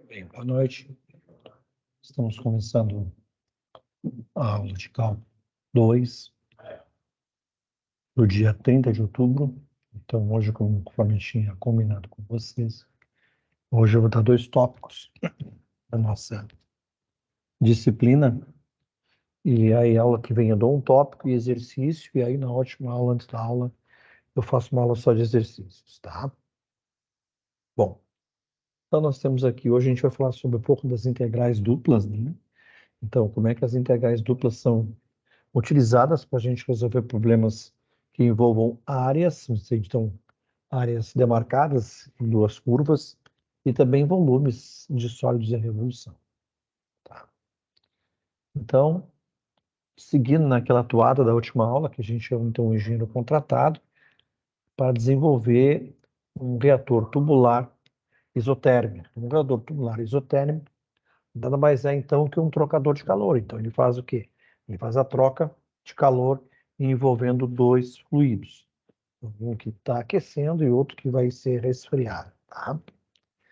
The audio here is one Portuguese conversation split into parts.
Bem, boa noite. Estamos começando a aula de cálculo 2 do dia 30 de outubro. Então, hoje, conforme eu tinha combinado com vocês, hoje eu vou dar 2 tópicos da nossa disciplina. E aí, a aula que vem eu dou um tópico e exercício, e aí na última aula, antes da aula, eu faço uma aula só de exercícios, tá? Bom, então nós temos aqui, hoje a gente vai falar sobre um pouco das integrais duplas, né? Então, como é que as integrais duplas são utilizadas para a gente resolver problemas que envolvam áreas, então áreas demarcadas em duas curvas, e também volumes de sólidos em revolução. Tá? Então, seguindo naquela toada da última aula, que a gente chama então um engenheiro contratado, para desenvolver um reator tubular isotérmico. Um reator tubular isotérmico nada mais é então que um trocador de calor. Então ele faz o quê? Ele faz a troca de calor envolvendo dois fluidos. Um que está aquecendo e outro que vai ser resfriado. Tá?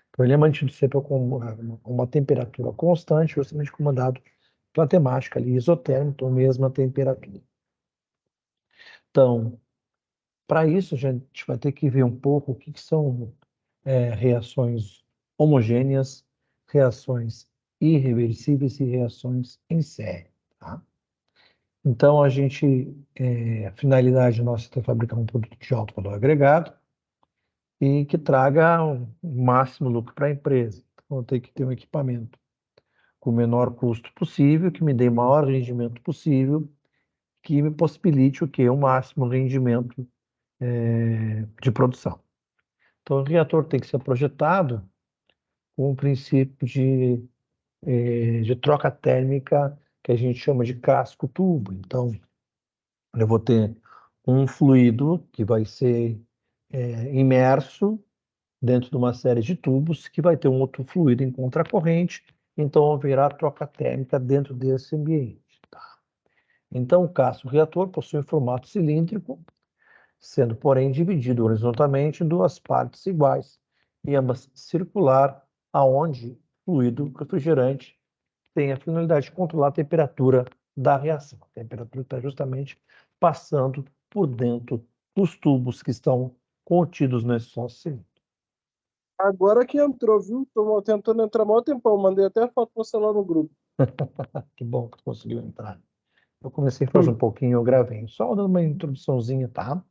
Então ele é mantido sempre com uma temperatura constante, justamente comandado pela temática ali isotérmica, então mesma temperatura. Então, para isso, a gente vai ter que ver um pouco o que são reações homogêneas, reações irreversíveis e reações em série. Tá? Então, a finalidade nossa é fabricar um produto de alto valor agregado e que traga o máximo lucro para a empresa. Então, eu tenho que ter um equipamento com o menor custo possível, que me dê o maior rendimento possível, que me possibilite o quê? O máximo rendimento de produção. Então, o reator tem que ser projetado com o princípio de troca térmica que a gente chama de casco-tubo. Então, eu vou ter um fluido que vai ser imerso dentro de uma série de tubos que vai ter um outro fluido em contracorrente, então haverá troca térmica dentro desse ambiente. Tá? Então, o casco-reator possui um formato cilíndrico, sendo, porém, dividido horizontalmente em duas partes iguais, e ambas circular, aonde o fluido refrigerante tem a finalidade de controlar a temperatura da reação. A temperatura está justamente passando por dentro dos tubos que estão contidos nesse nosso cilindro. Agora que entrou, viu? Tô tentando entrar há maior tempão. Mandei até foto pra você lá no grupo. Que bom que conseguiu entrar. Eu comecei a fazer um pouquinho, eu gravei, só dando uma introduçãozinha, tá?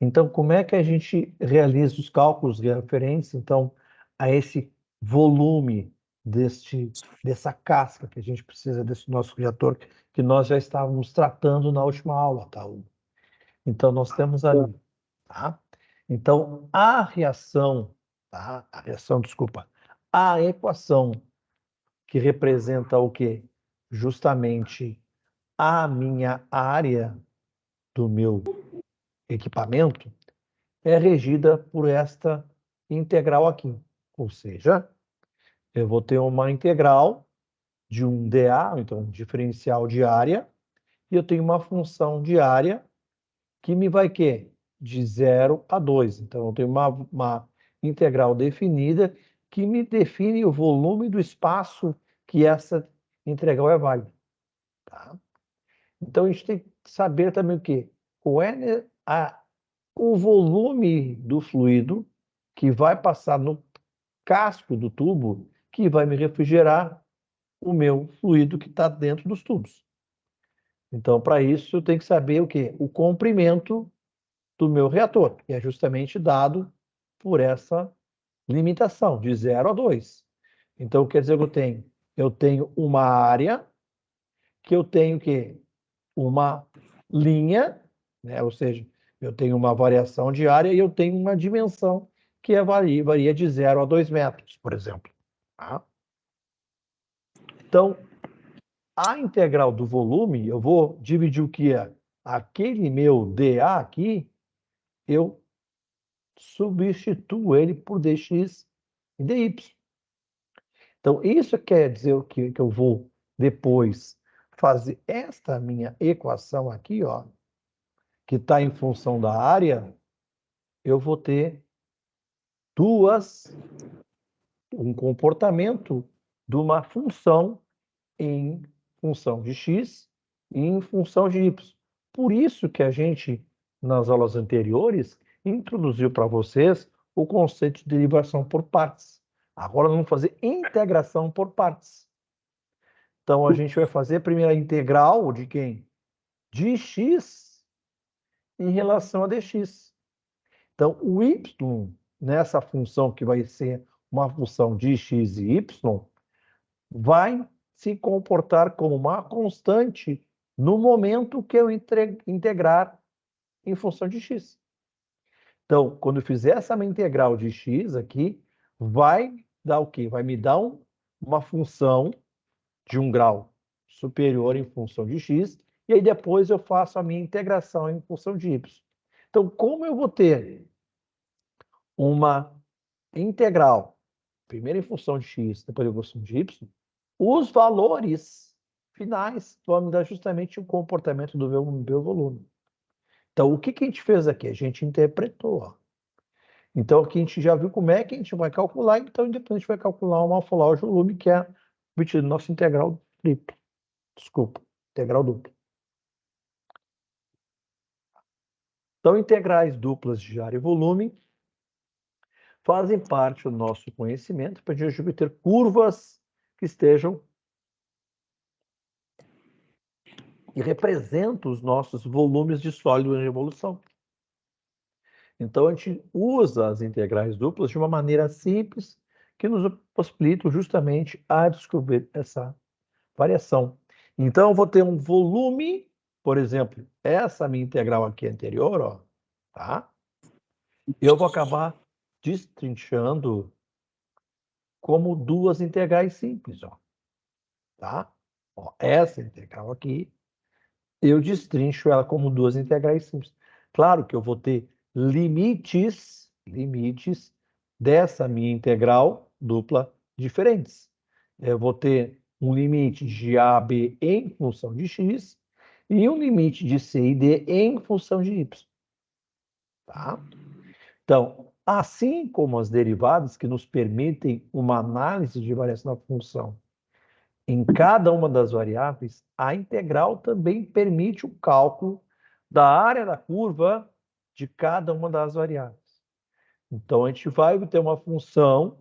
Então, como é que a gente realiza os cálculos referentes, então, a esse volume dessa casca que a gente precisa desse nosso reator, que nós já estávamos tratando na última aula, tá? Então, nós temos ali, tá? Então, a reação, tá? Desculpa, a equação que representa o quê? Justamente a minha área do meu equipamento é regida por esta integral aqui. Ou seja, eu vou ter uma integral de um dA, então um diferencial de área, e eu tenho uma função de área que me vai quê? De 0 a 2. Então, eu tenho uma integral definida que me define o volume do espaço que essa integral é válida. Tá? Então, a gente tem que saber também o quê? O volume do fluido que vai passar no casco do tubo que vai me refrigerar o meu fluido que está dentro dos tubos. Então, para isso, eu tenho que saber o quê? O comprimento do meu reator, que é justamente dado por essa limitação de 0 a 2. Então, quer dizer que eu tenho uma área que eu tenho que uma linha, né? Ou seja, eu tenho uma variação de área e eu tenho uma dimensão que varia de 0 a 2 metros, por exemplo. Tá? Então, a integral do volume, eu vou dividir o que é aquele meu dA aqui, eu substituo ele por dx e dy. Então, isso quer dizer que eu vou depois fazer esta minha equação aqui, ó, que está em função da área, eu vou ter duas um comportamento de uma função em função de x e em função de y. Por isso que a gente, nas aulas anteriores, introduziu para vocês o conceito de derivação por partes. Agora vamos fazer integração por partes. Então, a gente vai fazer primeiro a integral de quem? De x em relação a dx. Então, o y, nessa função que vai ser uma função de x e y, vai se comportar como uma constante no momento que eu integrar em função de x. Então, quando eu fizer essa minha integral de x aqui, vai dar o quê? Vai me dar uma função de um grau superior em função de x, e aí depois eu faço a minha integração em função de y. Então, como eu vou ter uma integral, primeiro em função de x, depois em função de y, os valores finais vão me dar justamente o comportamento do meu volume. Então, o que a gente fez aqui? A gente interpretou. Ó. Então, aqui a gente já viu como é que a gente vai calcular, então depois a gente vai calcular o morfológico de volume, que é obtido no nosso integral triplo. Desculpa, integral dupla. Então, integrais duplas de área e volume fazem parte do nosso conhecimento para a gente obter curvas que estejam e representam os nossos volumes de sólido em evolução. Então, a gente usa as integrais duplas de uma maneira simples que nos possibilita justamente a descobrir essa variação. Então, eu vou ter um volume, por exemplo, essa minha integral aqui anterior, ó, tá? Eu vou acabar destrinchando como duas integrais simples, ó, tá? Ó, essa integral aqui, eu destrincho ela como duas integrais simples. Claro que eu vou ter limites dessa minha integral dupla diferentes. Eu vou ter um limite de a, b em função de x e um limite de c e d em função de y. Tá? Então, assim como as derivadas que nos permitem uma análise de variação da função em cada uma das variáveis, a integral também permite o cálculo da área da curva de cada uma das variáveis. Então, a gente vai ter uma função,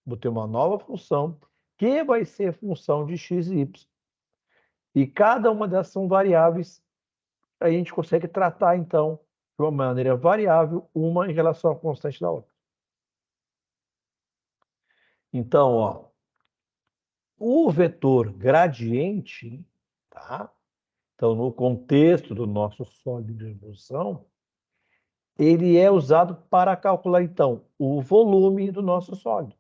vou ter uma nova função, que vai ser função de x e y. E cada uma dessas são variáveis, a gente consegue tratar, então, de uma maneira variável, uma em relação à constante da outra. Então, ó, o vetor gradiente, tá? Então, no contexto do nosso sólido de evolução, ele é usado para calcular, então, o volume do nosso sólido.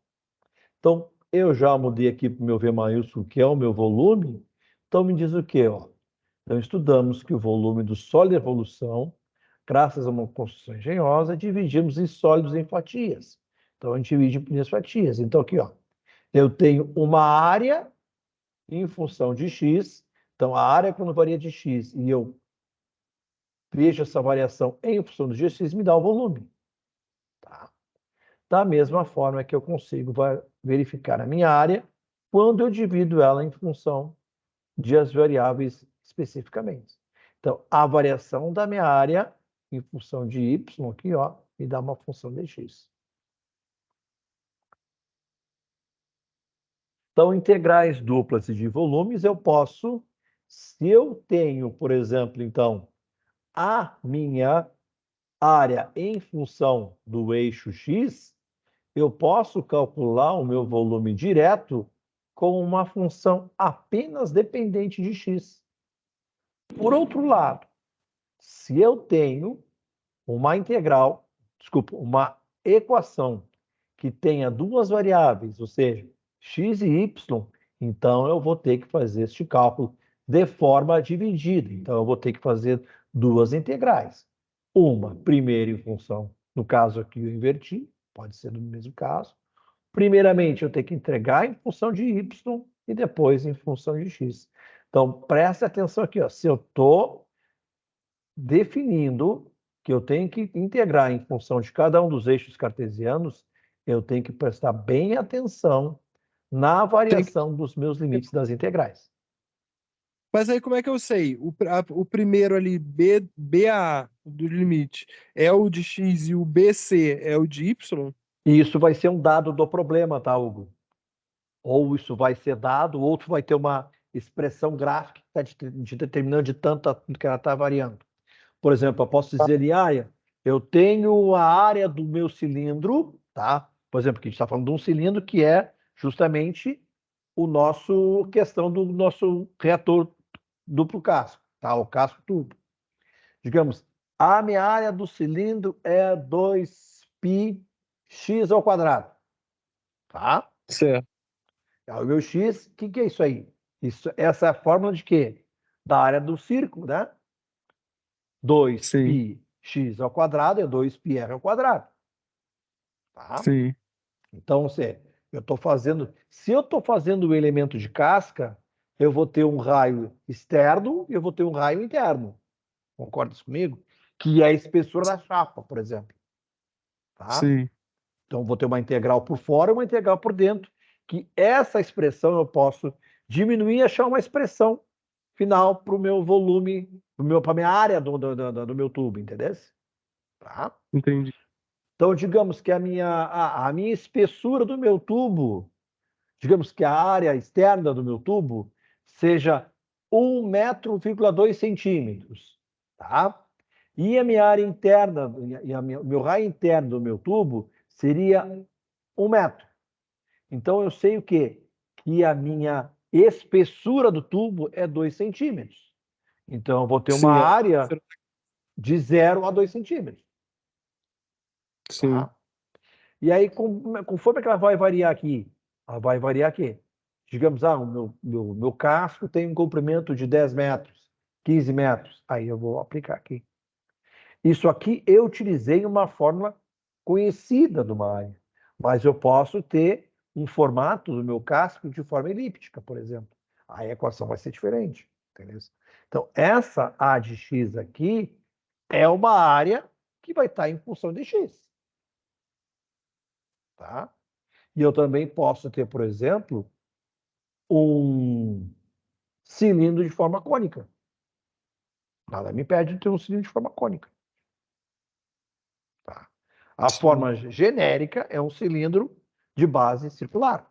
Então, eu já mudei aqui para o meu V maiúsculo, que é o meu volume. Então, me diz o quê? Ó? Então, estudamos que o volume do sólido de evolução, graças a uma construção engenhosa, dividimos em sólidos em fatias. Então, a gente divide em pequenas fatias. Então, aqui, ó, eu tenho uma área em função de x. Então, a área, quando varia de x, e eu vejo essa variação em função do gx, me dá o volume. Tá? Da mesma forma que eu consigo verificar a minha área quando eu divido ela em função de as variáveis especificamente. Então, a variação da minha área em função de y, aqui, ó, me dá uma função de x. Então, integrais duplas de volumes, eu posso, se eu tenho, por exemplo, então, a minha área em função do eixo x, eu posso calcular o meu volume direto com uma função apenas dependente de x. Por outro lado, se eu tenho uma integral, desculpa, uma equação que tenha duas variáveis, ou seja, x e y, então eu vou ter que fazer este cálculo de forma dividida. Então eu vou ter que fazer duas integrais. Uma, primeiro em função, no caso aqui eu inverti, pode ser no mesmo caso. Primeiramente eu tenho que integrar em função de y e depois em função de x. Então preste atenção aqui, ó, se eu estou definindo que eu tenho que integrar em função de cada um dos eixos cartesianos, eu tenho que prestar bem atenção na variação dos meus limites das integrais. Mas aí como é que eu sei? O primeiro ali, BA do limite, é o de x e o BC é o de y? E isso vai ser um dado do problema, tá, Hugo? Ou isso vai ser dado, ou tu vai ter uma expressão gráfica que está determinando de tanto que ela está variando. Por exemplo, eu posso dizer ali, eu tenho a área do meu cilindro, tá? Por exemplo, que a gente está falando de um cilindro que é justamente o nosso questão do nosso reator duplo casco, tá? O casco turbo. Digamos, a minha área do cilindro é 2πx ao quadrado, tá? Certo. O meu x, o que é isso aí? Essa é a fórmula de quê? Da área do círculo, né? Sim, 2πx ao quadrado é 2πr ao quadrado, tá? sim, Então, se eu estou fazendo o elemento de casca, eu vou ter um raio externo e eu vou ter um raio interno. Concordas comigo? Que é a espessura da chapa, por exemplo, tá? sim. Então, eu vou ter uma integral por fora e uma integral por dentro, que essa expressão eu posso diminuir e achar uma expressão final para o meu volume, para a minha área do meu tubo, entendeu? Tá? Entendi. Então, digamos que a minha espessura do meu tubo, digamos que a área externa do meu tubo seja 1,2 centímetros, tá? E a minha área interna, o meu raio interno do meu tubo seria 1 metro. Então, eu sei o quê? Que a minha espessura do tubo é 2 centímetros. Então, eu vou ter uma Sim, área de 0 a 2 centímetros. sim, Tá? E aí, conforme que ela vai variar aqui? Ela vai variar aqui. Digamos, o meu casco tem um comprimento de 10 metros, 15 metros. Aí eu vou aplicar aqui. Isso aqui eu utilizei uma fórmula conhecida de uma área, mas eu posso ter um formato do meu casco de forma elíptica, por exemplo. Aí a equação vai ser diferente, entendeu? Então, essa A de x aqui é uma área que vai estar em função de x, tá? E eu também posso ter, por exemplo, um cilindro de forma cônica. Nada me impede de ter um cilindro de forma cônica. Tá? A sim. forma genérica é um cilindro de base circular,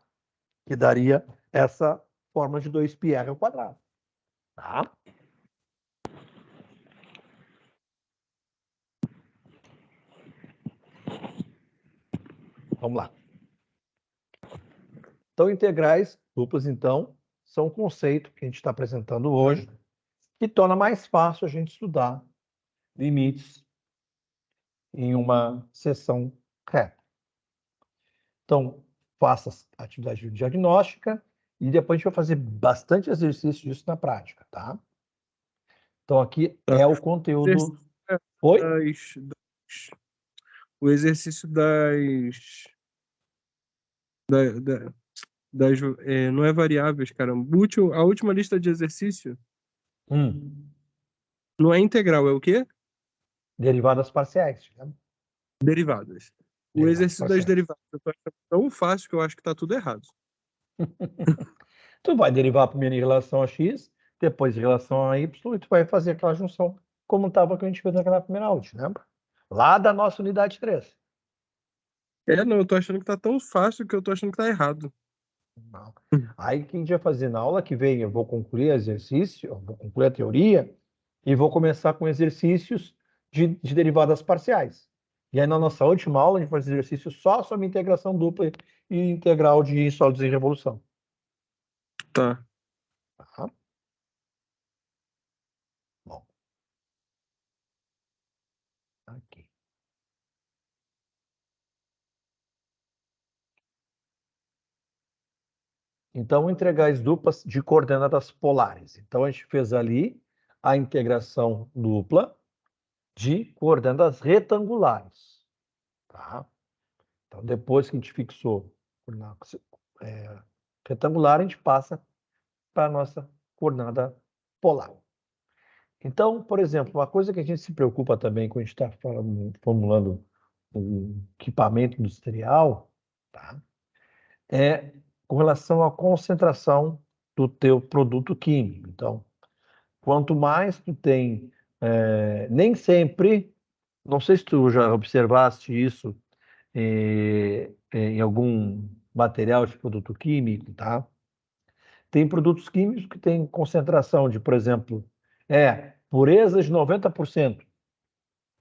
que daria essa forma de 2πr ao quadrado. Tá? Vamos lá. Então, integrais duplas, então, são um conceito que a gente está apresentando hoje, que torna mais fácil a gente estudar limites em uma seção reta. Então, faça a atividade diagnóstica e depois a gente vai fazer bastante exercício disso na prática, tá? Então, aqui Tá. é o conteúdo. Oi? O exercício da- da- não é variáveis, cara. A última lista de exercício não é integral, é o quê? Derivadas parciais. Né? Derivadas. O Derivadas exercício das parciais. derivadas eu tô achando tão fácil que eu acho que tá tudo errado. Tu vai derivar primeiro em relação a x, depois em relação a y, e tu vai fazer aquela junção como estava que a gente fez naquela primeira aula, lembra? Lá da nossa unidade 3. Não, eu tô achando que tá tão fácil que eu tô achando que tá errado. Não. Aí o que a gente vai fazer na aula que vem, eu vou concluir exercício, eu vou concluir a teoria e vou começar com exercícios de derivadas parciais. E aí na nossa última aula a gente vai fazer exercício só sobre integração dupla e integral de sólidos em revolução. Tá. Tá? Bom. Aqui. Então, integrais duplas de coordenadas polares. Então, a gente fez ali a integração dupla de coordenadas retangulares. Tá? Então, depois que a gente fixou retangular, a gente passa para a nossa coordenada polar. Então, por exemplo, uma coisa que a gente se preocupa também quando a gente está formulando um equipamento industrial tá? É com relação à concentração do teu produto químico. Então, quanto mais tu tem, nem sempre, não sei se tu já observaste isso em algum material de produto químico, tá? Tem produtos químicos que têm concentração de, por exemplo, pureza de 90%,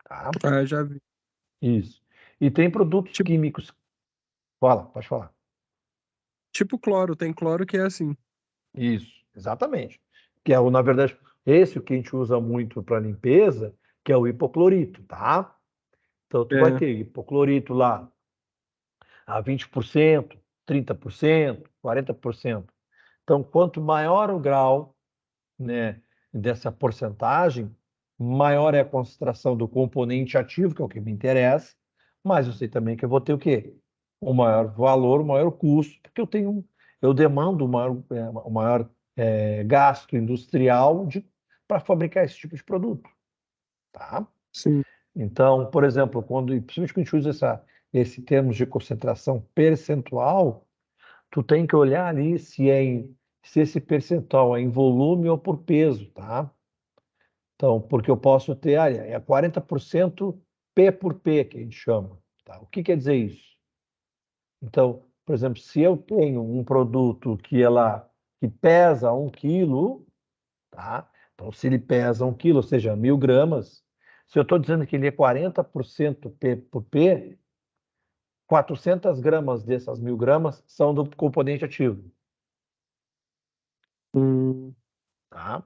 tá? Ah, já vi. Isso. E tem produtos Tipo, químicos. Fala, pode falar. tipo cloro, tem cloro que é assim. Isso, exatamente. Que é, na verdade, esse que a gente usa muito para limpeza, que é o hipoclorito, tá? Então, tu vai É, ter hipoclorito lá a 20%, 30%, 40%. Então, quanto maior o grau, né, dessa porcentagem, maior é a concentração do componente ativo, que é o que me interessa, mas eu sei também que eu vou ter o quê? O maior valor, o maior custo, porque eu demando o maior gasto industrial para fabricar esse tipo de produto, tá? sim. Então, por exemplo, principalmente quando a gente usa esse termo de concentração percentual, tu tem que olhar ali se esse percentual é em volume ou por peso, tá? Então, porque eu posso ter, é 40% P por P, que a gente chama, tá? O que quer dizer isso? Então, por exemplo, se eu tenho um produto que pesa 1 quilo, tá? Então, se ele pesa 1 quilo, ou seja, 1.000 gramas, se eu estou dizendo que ele é 40% P por P, 400 gramas dessas 1.000 gramas são do componente ativo, Hum, tá?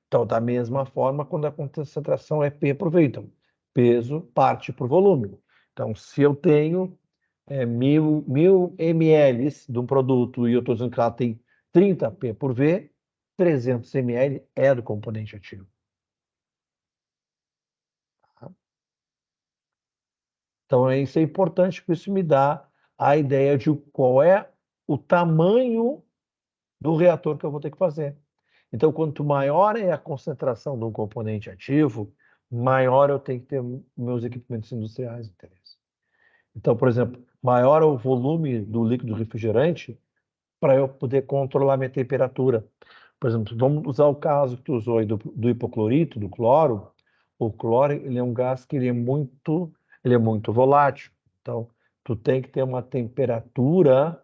Então, da mesma forma, quando a concentração é P por V, então, peso parte por volume. Então, se eu tenho 1.000 ml de um produto e eu estou dizendo que ela tem 30 P por V, 300 ml é do componente ativo. Tá? Então, isso é importante, porque isso me dá a ideia de qual é o tamanho do reator que eu vou ter que fazer. Então, quanto maior é a concentração de um componente ativo, maior eu tenho que ter meus equipamentos industriais de interesse. Então, por exemplo, maior é o volume do líquido refrigerante para eu poder controlar minha temperatura. Por exemplo, vamos usar o caso que tu usou aí do hipoclorito, do cloro. O cloro, ele é um gás que ele é muito volátil. Então, tu tem que ter uma temperatura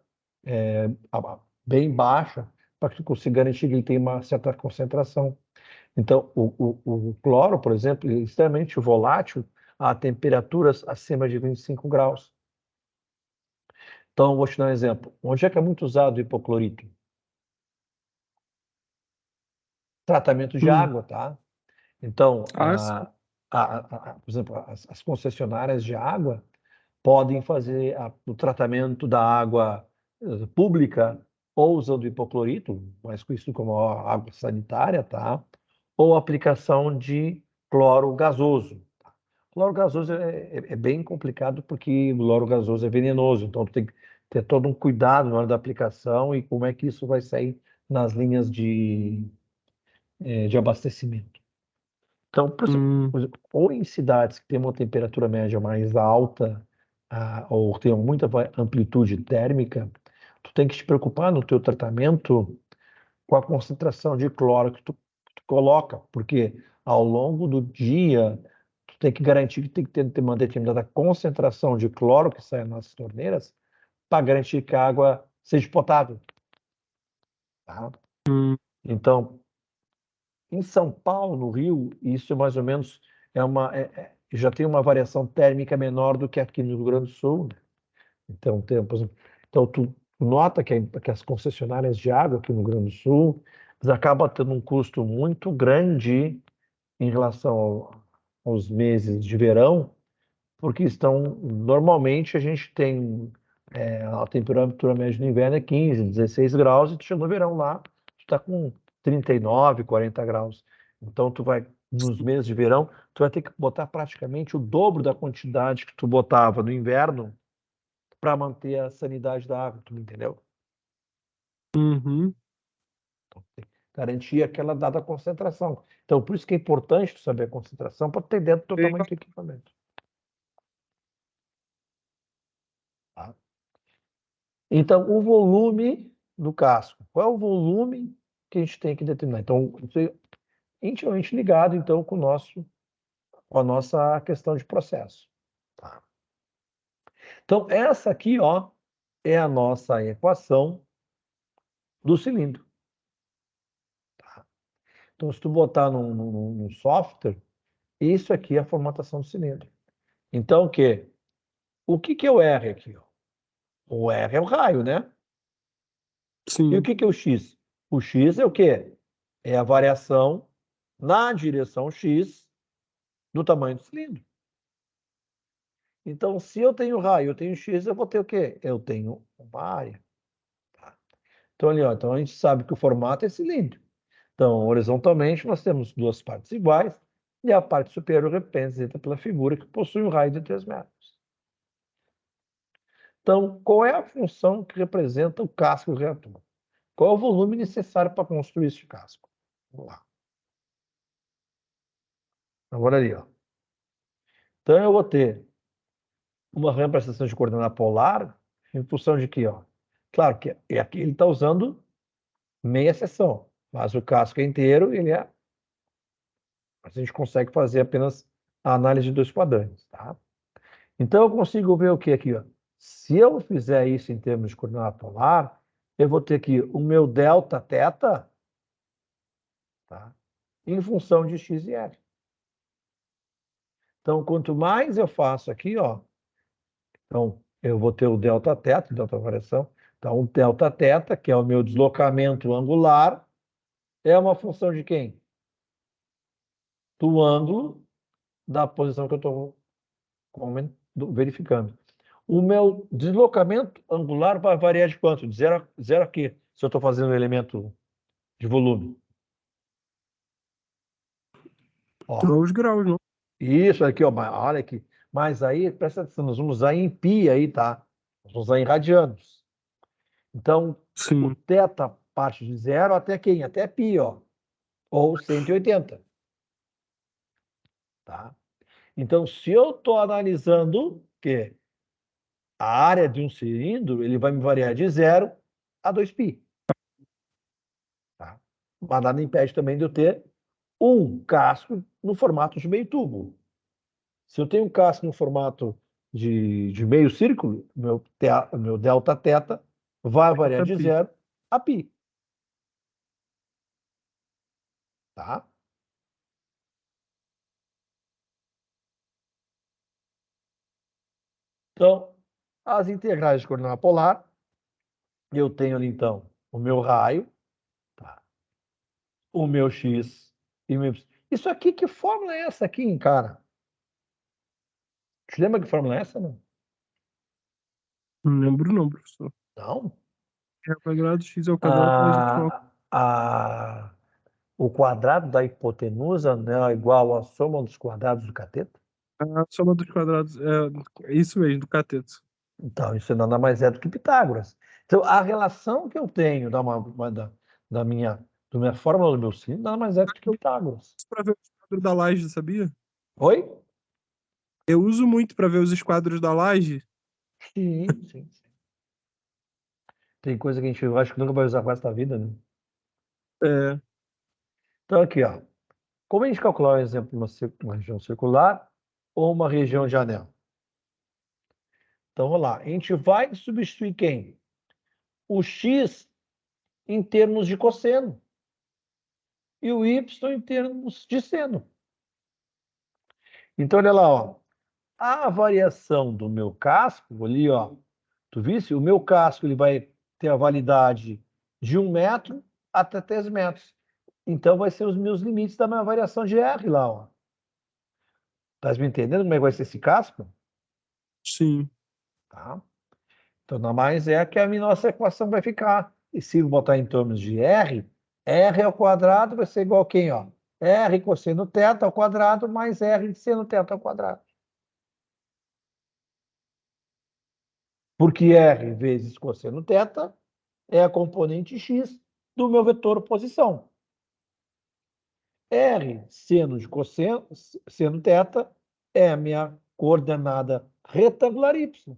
bem baixa para que tu consiga garantir que ele tenha uma certa concentração. Então, o cloro, por exemplo, é extremamente volátil a temperaturas acima de 25 graus. Então, vou te dar um exemplo. Onde é que é muito usado o hipoclorito? Tratamento de hum. água, tá? Então, Ah, sim. por exemplo, as concessionárias de água podem fazer o tratamento da água pública ou usando hipoclorito, mais conhecido como a água sanitária, tá? Ou aplicação de cloro gasoso. Cloro gasoso é bem complicado porque o cloro gasoso é venenoso, então tu tem que ter todo um cuidado na hora da aplicação e como é que isso vai sair nas linhas de abastecimento. Então, Hum, por exemplo, ou em cidades que têm uma temperatura média mais alta, ou tem muita amplitude térmica, tu tem que te preocupar no teu tratamento com a concentração de cloro que tu coloca, porque ao longo do dia tu tem que garantir que tem que ter uma determinada concentração de cloro que sai nas torneiras para garantir que a água seja potável, tá? hum. Então, em São Paulo, no Rio, isso é mais ou menos já tem uma variação térmica menor do que aqui no Rio Grande do Sul, né? Então, então tu nota que as concessionárias de água aqui no Rio Grande do Sul eles acabam tendo um custo muito grande em relação aos meses de verão, porque normalmente a gente tem a temperatura média no inverno é 15, 16 graus, e tu chega no verão lá, tu está com 39, 40 graus. Então, nos meses de verão, tu vai ter que botar praticamente o dobro da quantidade que tu botava no inverno para manter a sanidade da água, tu entendeu? Uhum. Então, tem que garantir aquela dada concentração. Então, por isso que é importante tu saber a concentração para ter dentro do teu Bem tamanho do equipamento. Tá? Então, o volume do casco. Qual é o volume que a gente tem que determinar? Então, isso é intimamente ligado, então, com a nossa questão de processo. Tá? Então, essa aqui, ó, é a nossa equação do cilindro. Tá? Então, se tu botar no software, isso aqui é a formatação do cilindro. Então, o quê? O que é o R aqui? Ó? O R é o raio, né? E o Sim. que é o X? O X é o quê? É a variação na direção X do tamanho do cilindro. Então, se eu tenho raio, eu tenho X, eu vou ter o quê? Eu tenho uma área. Tá? Então, ali, ó, então a gente sabe que o formato é cilíndrico. Então, horizontalmente, nós temos duas partes iguais e a parte superior representa pela figura que possui um raio de 3 metros. Então, qual é a função que representa o casco do reator? Qual é o volume necessário para construir esse casco? Vamos lá. Agora ali, ó. Então, eu vou ter uma representação de coordenada polar em função de quê? Ó? Claro que aqui ele está usando meia seção, mas o casco é inteiro, a gente consegue fazer apenas a análise de 2 quadrantes, tá? Então eu consigo ver o que aqui, ó? Se eu fizer isso em termos de coordenada polar, eu vou ter aqui o meu delta θ, tá? Em função de x e y. Então, quanto mais eu faço aqui, ó, então eu vou ter o delta θ, delta variação. Então, o delta θ, que é o meu deslocamento angular, é uma função de quem? Do ângulo da posição que eu estou verificando. O meu deslocamento angular vai variar de quanto? De 0 a quê? Se eu estou fazendo um elemento de volume. Ó, Os graus, não? isso aqui, ó, olha aqui. Mas aí, presta atenção, nós vamos usar em pi aí, tá? Nós vamos usar em radianos. Então, o Sim. θ parte de 0 até quem? Até π, ó. Ou 180. Tá? Então, se eu estou analisando que a área de um cilindro, ele vai me variar de 0 a 2π. Tá? Mas nada impede também de eu ter um casco no formato de meio tubo. Se eu tenho um casco no formato de meio círculo, meu delta θ vai variar de 0 a π. Tá? Então, as integrais de coordenada polar, eu tenho ali então o meu raio, tá? O meu x e o meu y. Isso aqui, que fórmula é essa aqui, cara? Te lembra que fórmula é essa, não? Não lembro não, professor. Não? É ao quadrado, x ao quadrado, mais y ao A, o quadrado da hipotenusa, né, é igual à soma dos quadrados do cateto? a soma dos quadrados. É isso mesmo, do cateto. Então, isso nada mais é do que Pitágoras. Então, a relação que eu tenho da minha fórmula do meu sino nada mais é do que Pitágoras. Para ver o esquadro da laje, sabia? Oi? Eu uso muito para ver os esquadros da laje. Sim, sim, sim. Tem coisa que a gente acho que nunca vai usar com essa vida, né? É, Então, aqui, ó. Como a gente calcular, por exemplo, uma região circular ou uma região de anel? Então, vamos lá. A gente vai substituir quem? O x em termos de cosseno e o y em termos de seno. Então, olha lá, ó. A variação do meu casco, ali, ó. Tu viste? O meu casco ele vai ter a validade de 1 metro até 3 metros. Então, vai ser os meus limites da minha variação de R lá, ó. Tá me entendendo como é que vai ser esse casco? sim. Tá? Então, nada mais é que a nossa equação vai ficar. E se eu botar em termos de R, R ao quadrado vai ser igual a quem, ó? R cosseno θ ao quadrado mais R de seno θ ao quadrado. Porque R vezes cosseno θ é a componente x do meu vetor posição. R seno de cosseno, seno θ é a minha coordenada retangular y.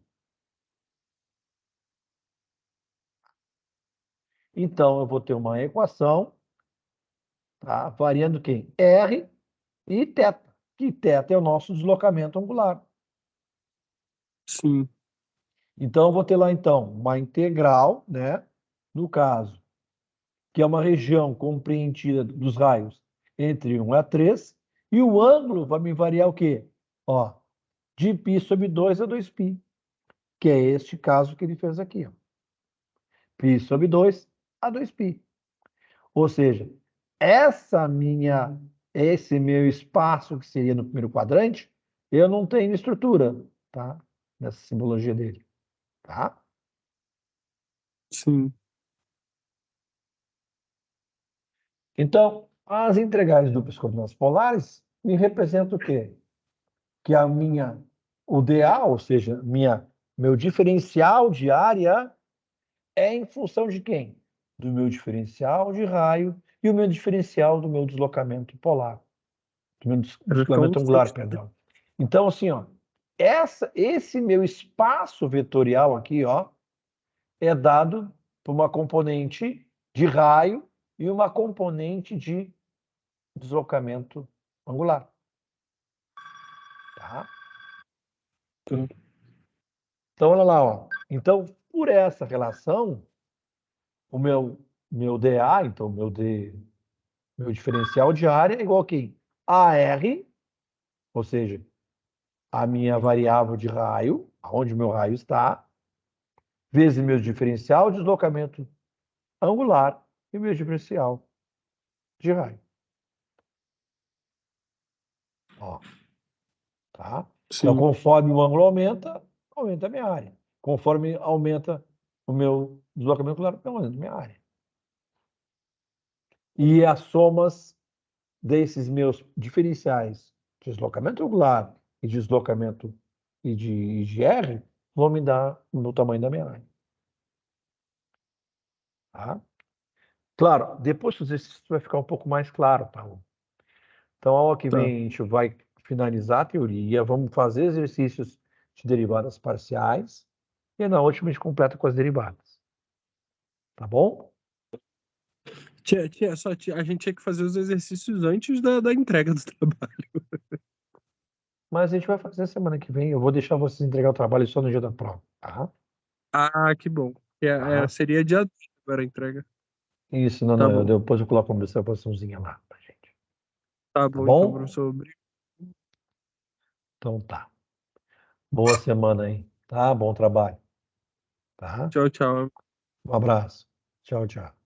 Então, eu vou ter uma equação, tá? Variando quem? R e θ, que θ é o nosso deslocamento angular. Sim. Então, eu vou ter lá, então, uma integral, né? No caso, que é uma região compreendida dos raios entre 1 a 3, e o ângulo vai me variar o quê? Ó, de π sobre 2 a 2π, que é este caso que ele fez aqui, ó. Π sobre 2 a 2π. Ou seja, esse meu espaço que seria no primeiro quadrante, eu não tenho estrutura, tá? Nessa simbologia dele, tá? Sim. Então, as integrais duplas coordenadas polares me representam o quê? Que o dA, ou seja, meu diferencial de área é em função de quem? Do meu diferencial de raio e o meu diferencial do meu deslocamento polar. Do meu Vai ficar um deslocamento angular, perdão. Então, assim, ó, esse meu espaço vetorial aqui, ó, é dado por uma componente de raio e uma componente de deslocamento angular. Tá? Então, olha lá, ó. Então, por essa relação, o meu dA, então, meu diferencial de área é igual a quem? AR, ou seja, a minha variável de raio, onde o meu raio está, vezes meu diferencial de deslocamento angular e meu diferencial de raio. Ó, tá? Então, Sim. conforme o ângulo aumenta, aumenta a minha área. Conforme aumenta o meu deslocamento angular, aumenta a minha área. E as somas desses meus diferenciais de deslocamento angular e de deslocamento e de R vão me dar o tamanho da minha área. Tá? Claro, depois do exercício vai ficar um pouco mais claro, Paulo. Então, ao que Tá. vem, a gente vai finalizar a teoria, vamos fazer exercícios de derivadas parciais e na última a gente completa com as derivadas. Tá bom? A gente tinha que fazer os exercícios antes da entrega do trabalho. Mas a gente vai fazer semana que vem. Eu vou deixar vocês entregar o trabalho só no dia da prova, tá? Ah, que bom. Tá? Seria dia 2 agora a entrega. Isso, não, Tá não, bom. depois eu coloco uma observaçãozinha lá pra gente. Tá Tá bom, então, bom? professor. Então tá. Boa semana aí, tá? Bom trabalho, tá? Tchau, tchau. Um abraço. Tchau, tchau.